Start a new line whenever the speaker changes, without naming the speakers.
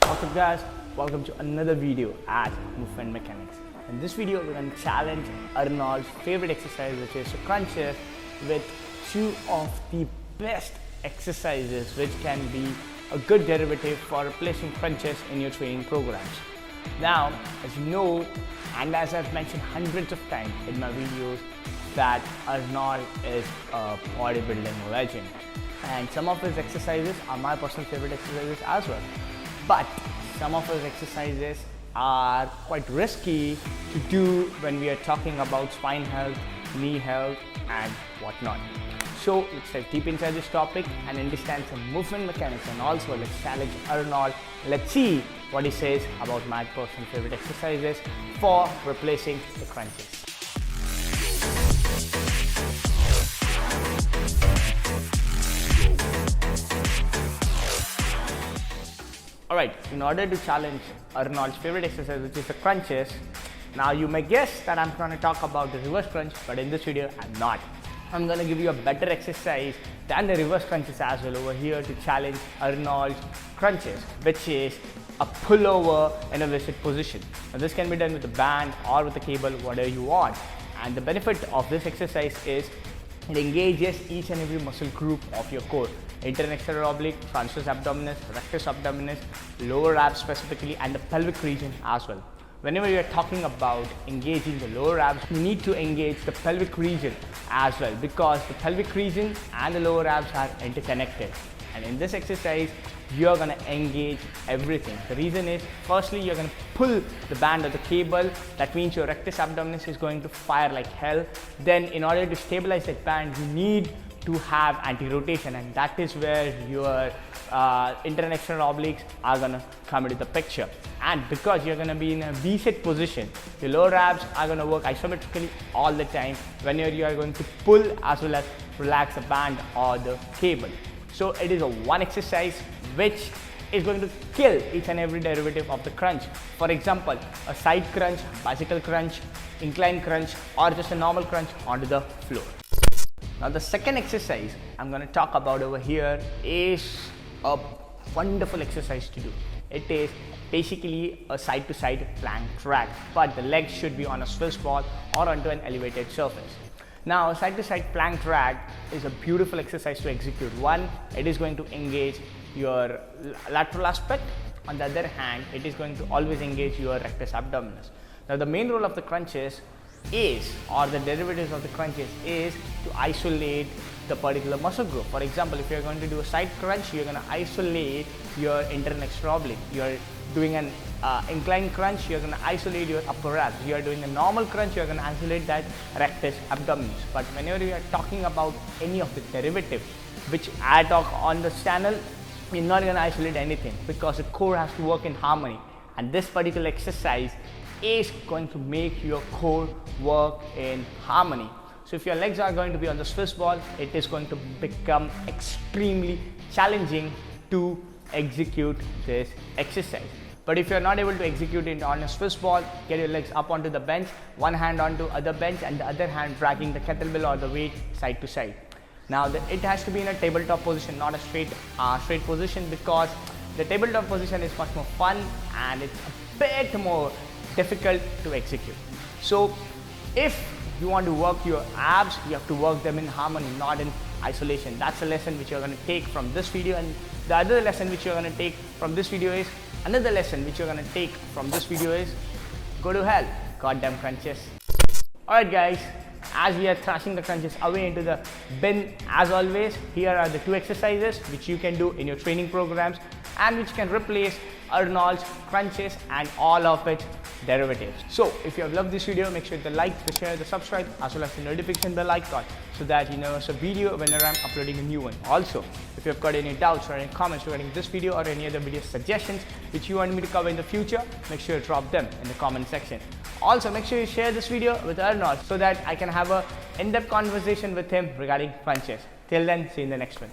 What's up guys, welcome to another video at Movement Mechanics. In this video we're going to challenge Arnold's favorite exercise, which is crunches, with two of the best exercises which can be a good derivative for replacing crunches in your training programs. Now, as you know, and as I've mentioned hundreds of times in my videos, that Arnold is a bodybuilding legend, and some of his exercises are my personal favorite exercises as well. But some of his exercises are quite risky to do when we are talking about spine health, knee health and whatnot. So let's dive deep inside this topic and understand some movement mechanics, and also let's challenge Arnold. Let's see what he says about my personal favorite exercises for replacing the crunches. Alright, in order to challenge Arnold's favorite exercise, which is the crunches, now you may guess that I'm going to talk about the reverse crunch, but in this video I'm not. I'm going to give you a better exercise than the reverse crunches as well over here to challenge Arnold's crunches, which is a pullover in a visit position. Now this can be done with a band or with a cable, whatever you want. And the benefit of this exercise is it engages each and every muscle group of your core: internal external oblique, transverse abdominis, rectus abdominis, lower abs specifically, and the pelvic region as well. Whenever you are talking about engaging the lower abs, you need to engage the pelvic region as well, because the pelvic region and the lower abs are interconnected. And in this exercise, you're going to engage everything. The reason is, firstly, you're going to pull the band or the cable. That means your rectus abdominis is going to fire like hell. Then in order to stabilize that band, you need to have anti-rotation, and that is where your internal external obliques are going to come into the picture. And because you're going to be in a V-sit position, your lower abs are going to work isometrically all the time when you are going to pull as well as relax the band or the cable. So it is a one exercise which is going to kill each and every derivative of the crunch. For example, a side crunch, bicycle crunch, incline crunch, or just a normal crunch onto the floor. Now the second exercise I'm going to talk about over here is a wonderful exercise to do. It is basically a side-to-side plank drag, but the legs should be on a Swiss ball or onto an elevated surface. Now, a side-to-side plank drag is a beautiful exercise to execute. One, it is going to engage your lateral aspect. On the other hand, it is going to always engage your rectus abdominis. Now, the main role of the crunches is, or the derivatives of the crunches is, to isolate the particular muscle group. For example, if you're going to do a side crunch, you're going to isolate your internal external oblique. You're doing an incline crunch, you're going to isolate your upper abs. You're doing a normal crunch, you're going to isolate that rectus abdominis. But whenever you are talking about any of the derivatives, which I talk on this channel, you're not going to isolate anything, because the core has to work in harmony. And this particular exercise is going to make your core work in harmony. So if your legs are going to be on the Swiss ball, it is going to become extremely challenging to execute this exercise. But if you're not able to execute it on a Swiss ball, get your legs up onto the bench, one hand onto other bench and the other hand dragging the kettlebell or the weight side to side. Now it has to be in a tabletop position, not a straight position, because the tabletop position is much more fun and it's a bit more difficult to execute. So if you want to work your abs, you have to work them in harmony, not in isolation. That's a lesson which you're going to take from this video. And the other lesson which you're going to take from this video is, another lesson which you're going to take from this video is, go to hell, goddamn crunches. Alright guys, as we are thrashing the crunches away into the bin, as always, here are the two exercises which you can do in your training programs and which can replace Arnold's crunches and all of its derivatives. So if you have loved this video, make sure to like, the share, the subscribe, as well as the notification bell icon, so that you know it's a video whenever I'm uploading a new one. Also, if you have got any doubts or any comments regarding this video or any other video suggestions which you want me to cover in the future, make sure to drop them in the comment section. Also, make sure you share this video with Arnold so that I can have an in-depth conversation with him regarding crunches. Till then, see you in the next one.